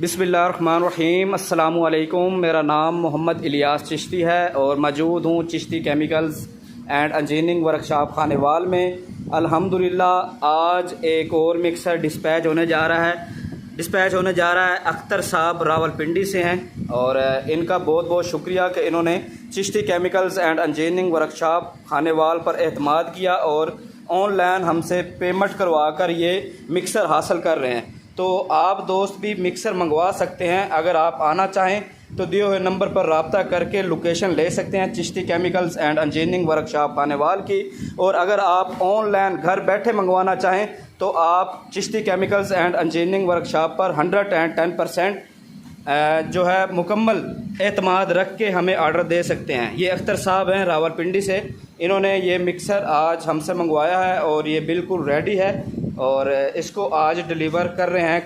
बिस्मिल्लाहिर्रहमानिर्रहीम। अस्सलामुअलैकुम। मेरा नाम मोहम्मद इलियास चिश्ती है और मौजूद हूँ Chishti chemicals and engineering workshop Khanewal में। अल्हम्दुलिल्लाह आज एक और मिक्सर डिस्पैच होने जा रहा है। अख्तर साहब रावलपिंडी से हैं और इनका बहुत बहुत शुक्रिया कि इन्होंने Chishti chemicals and engineering workshop Khanewal पर एतमाद किया और ऑनलाइन हमसे पेमेंट करवा कर ये मिक्सर हासिल कर रहे हैं। तो आप दोस्त भी मिक्सर मंगवा सकते हैं। अगर आप आना चाहें तो दिए हुए नंबर पर रब्ता करके लोकेशन ले सकते हैं Chishti chemicals and engineering workshop Khanewal की। और अगर आप ऑनलाइन घर बैठे मंगवाना चाहें तो आप Chishti chemicals and engineering workshop पर 110% जो है मुकम्मल एतमाद रख के हमें आर्डर दे सकते हैं। ये अख्तर साहब हैं रावलपिंडी से। इन्होंने ये मिक्सर आज हमसे मंगवाया है और ये बिल्कुल रेडी है और इसको आज डिलीवर कर रहे हैं।